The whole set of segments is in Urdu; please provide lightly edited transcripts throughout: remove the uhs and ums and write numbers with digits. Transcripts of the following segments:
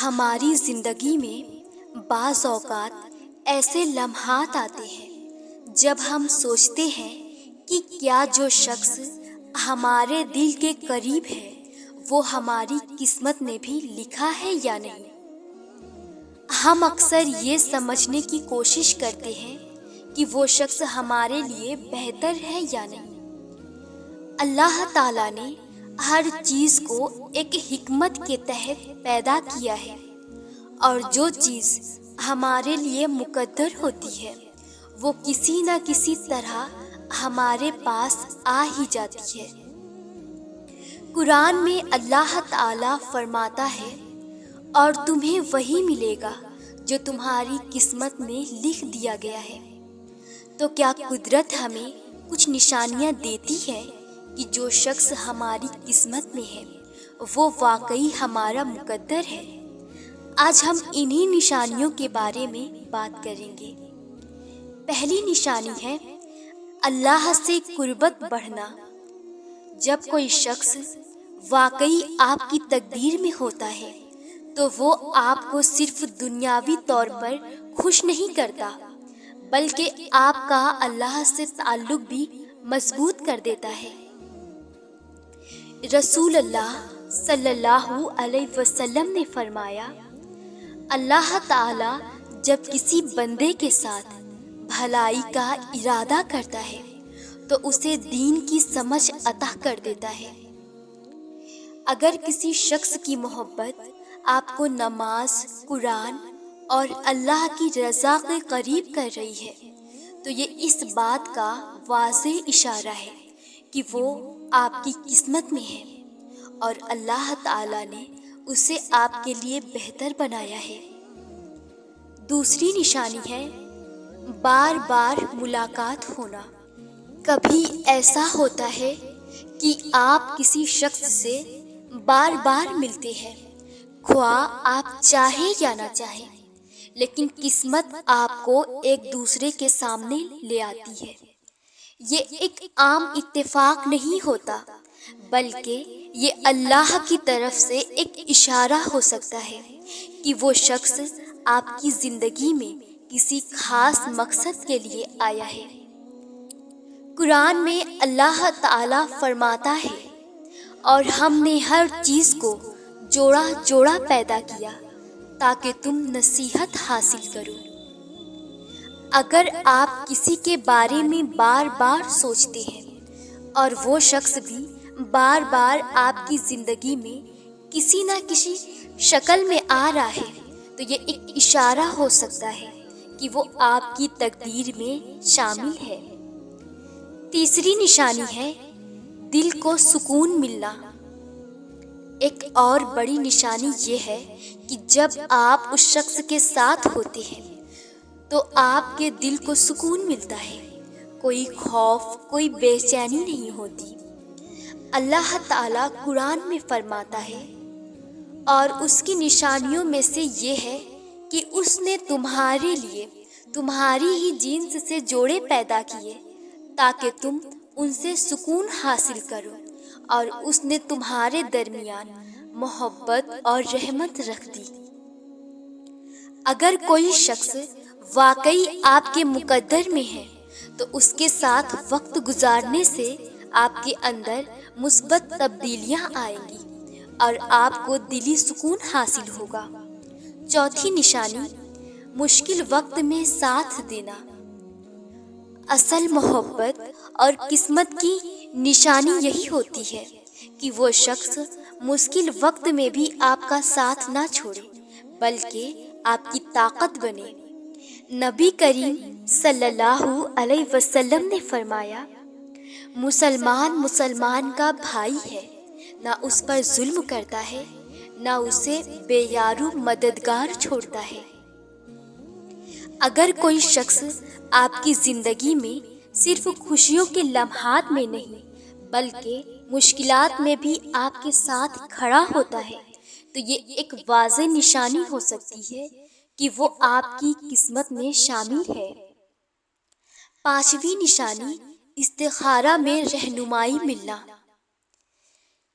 ہماری زندگی میں بعض اوقات ایسے لمحات آتے ہیں جب ہم سوچتے ہیں کہ کیا جو شخص ہمارے دل کے قریب ہے وہ ہماری قسمت میں بھی لکھا ہے یا نہیں۔ ہم اکثر یہ سمجھنے کی کوشش کرتے ہیں کہ وہ شخص ہمارے لیے بہتر ہے یا نہیں۔ اللہ تعالیٰ نے ہر چیز کو ایک حکمت کے تحت پیدا کیا ہے، اور جو چیز ہمارے لیے مقدر ہوتی ہے وہ کسی نہ کسی طرح ہمارے پاس آ ہی جاتی ہے۔ قرآن میں اللہ تعالیٰ فرماتا ہے، اور تمہیں وہی ملے گا جو تمہاری قسمت میں لکھ دیا گیا ہے۔ تو کیا قدرت ہمیں کچھ نشانیاں دیتی ہے کہ جو شخص ہماری قسمت میں ہے وہ واقعی ہمارا مقدر ہے؟ آج ہم انہی نشانیوں کے بارے میں بات کریں گے۔ پہلی نشانی ہے اللہ سے قربت بڑھنا۔ جب کوئی شخص واقعی آپ کی تقدیر میں ہوتا ہے تو وہ آپ کو صرف دنیاوی طور پر خوش نہیں کرتا بلکہ آپ کا اللہ سے تعلق بھی مضبوط کر دیتا ہے۔ رسول اللہ صلی اللہ علیہ وسلم نے فرمایا، اللہ تعالیٰ جب کسی بندے کے ساتھ بھلائی کا ارادہ کرتا ہے تو اسے دین کی سمجھ عطا کر دیتا ہے۔ اگر کسی شخص کی محبت آپ کو نماز، قرآن اور اللہ کی رضا کے قریب کر رہی ہے تو یہ اس بات کا واضح اشارہ ہے کہ وہ آپ کی قسمت میں ہے اور اللہ تعالیٰ نے اسے آپ کے لیے بہتر بنایا ہے۔ دوسری نشانی ہے بار بار ملاقات ہونا۔ کبھی ایسا ہوتا ہے کہ آپ کسی شخص سے بار بار ملتے ہیں، خواہ آپ چاہیں یا نہ چاہیں، لیکن قسمت آپ کو ایک دوسرے کے سامنے لے آتی ہے۔ یہ ایک عام اتفاق نہیں ہوتا بلکہ یہ اللہ کی طرف سے ایک اشارہ ہو سکتا ہے کہ وہ شخص آپ کی زندگی میں کسی خاص مقصد کے لیے آیا ہے۔ قرآن میں اللہ تعالیٰ فرماتا ہے، اور ہم نے ہر چیز کو جوڑا جوڑا پیدا کیا تاکہ تم نصیحت حاصل کرو۔ اگر آپ کسی کے بارے میں بار بار سوچتے ہیں اور وہ شخص بھی بار بار آپ کی زندگی میں کسی نہ کسی شکل میں آ رہا ہے تو یہ ایک اشارہ ہو سکتا ہے کہ وہ آپ کی تقدیر میں شامل ہے۔ تیسری نشانی ہے دل کو سکون ملنا۔ ایک اور بڑی نشانی یہ ہے کہ جب آپ اس شخص کے ساتھ ہوتے ہیں تو آپ کے دل کو سکون ملتا ہے، کوئی خوف، کوئی بے چینی نہیں ہوتی۔ اللہ تعالیٰ قرآن میں فرماتا ہے، اور اس کی نشانیوں میں سے یہ ہے کہ اس نے تمہارے لیے تمہاری ہی جنس سے جوڑے پیدا کیے تاکہ تم ان سے سکون حاصل کرو، اور اس نے تمہارے درمیان محبت اور رحمت رکھ دی۔ اگر کوئی شخص واقعی آپ کے مقدر میں ہے تو اس کے ساتھ وقت گزارنے سے آپ کے اندر مثبت تبدیلیاں آئیں گی اور آپ کو دلی سکون حاصل ہوگا۔ چوتھی نشانی مشکل وقت میں ساتھ دینا۔ اصل محبت اور قسمت کی نشانی یہی ہوتی ہے کہ وہ شخص مشکل وقت میں بھی آپ کا ساتھ نہ چھوڑے بلکہ آپ کی طاقت بنے۔ نبی کریم صلی اللہ علیہ وسلم نے فرمایا، مسلمان مسلمان کا بھائی ہے، نہ اس پر ظلم کرتا ہے نہ اسے بے یارو مددگار چھوڑتا ہے۔ اگر کوئی شخص آپ کی زندگی میں صرف خوشیوں کے لمحات میں نہیں بلکہ مشکلات میں بھی آپ کے ساتھ کھڑا ہوتا ہے تو یہ ایک واضح نشانی ہو سکتی ہے کہ وہ آپ کی قسمت میں شامل ہے۔ پانچویں نشانی استخارہ میں رہنمائی ملنا۔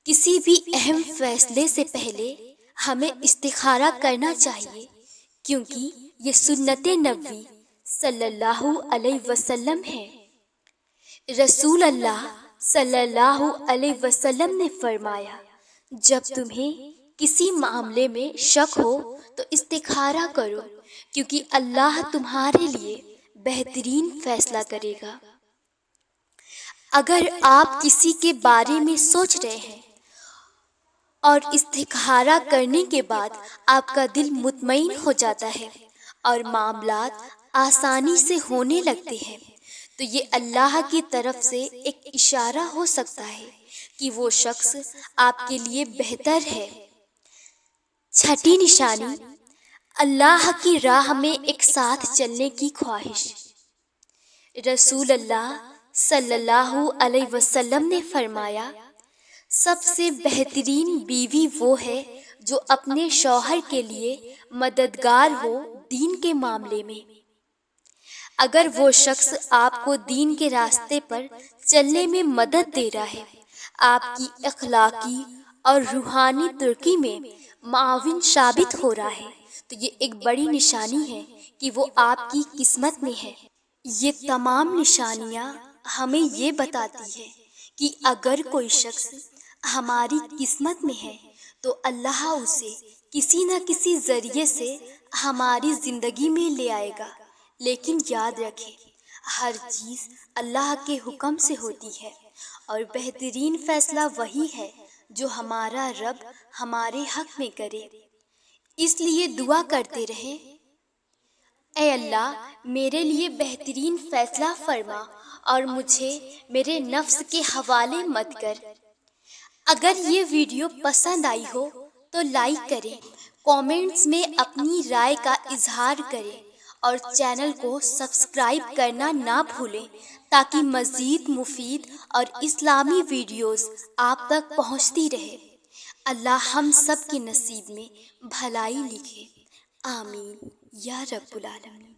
کسی بھی اہم فیصلے سے پہلے ہمیں استخارہ کرنا چاہیے، کیونکہ یہ سنت نبوی صلی اللہ علیہ وسلم ہے۔ رسول اللہ صلی اللہ علیہ وسلم نے فرمایا، جب تمہیں کسی معاملے میں شک ہو تو استخارہ کرو، کیونکہ اللہ تمہارے لیے بہترین فیصلہ کرے گا۔ اگر آپ کسی کے بارے میں سوچ رہے ہیں اور استخارہ کرنے کے بعد آپ کا دل مطمئن ہو جاتا ہے اور معاملات آسانی سے ہونے لگتے ہیں، تو یہ اللہ کی طرف سے ایک اشارہ ہو سکتا ہے کہ وہ شخص آپ کے لیے بہتر ہے۔ چھٹی نشانی، اللہ کی راہ میں ایک ساتھ چلنے کی خواہش۔ رسول اللہ صلی اللہ علیہ وسلم نے فرمایا، سب سے بہترین بیوی وہ ہے جو اپنے شوہر کے لیے مددگار ہو دین کے معاملے میں۔ اگر وہ شخص آپ کو دین کے راستے پر چلنے میں مدد دے رہا ہے، آپ کی اخلاقی اور روحانی ترقی میں معاون ثابت ہو رہا ہے، تو یہ ایک بڑی نشانی ہے کہ وہ آپ کی قسمت میں ہے۔ یہ تمام نشانیاں ہمیں یہ بتاتی ہے کہ اگر کوئی شخص ہماری قسمت میں ہے تو اللہ اسے کسی نہ کسی ذریعے سے ہماری زندگی میں لے آئے گا۔ لیکن یاد رکھیں، ہر چیز اللہ کے حکم سے ہوتی ہے، اور بہترین فیصلہ وہی ہے جو ہمارا رب ہمارے حق میں کرے۔ اس لیے دعا کرتے رہیں، اے اللہ میرے لیے بہترین فیصلہ فرما اور مجھے میرے نفس کے حوالے مت کر۔ اگر یہ ویڈیو پسند آئی ہو تو لائک کریں، کامنٹس میں اپنی رائے کا اظہار کریں اور چینل کو سبسکرائب کرنا نہ بھولیں تاکہ مزید مفید اور اسلامی ویڈیوز آپ تک پہنچتی رہے۔ اللہ ہم سب کے نصیب میں بھلائی لکھے، آمین یا رب العالمین۔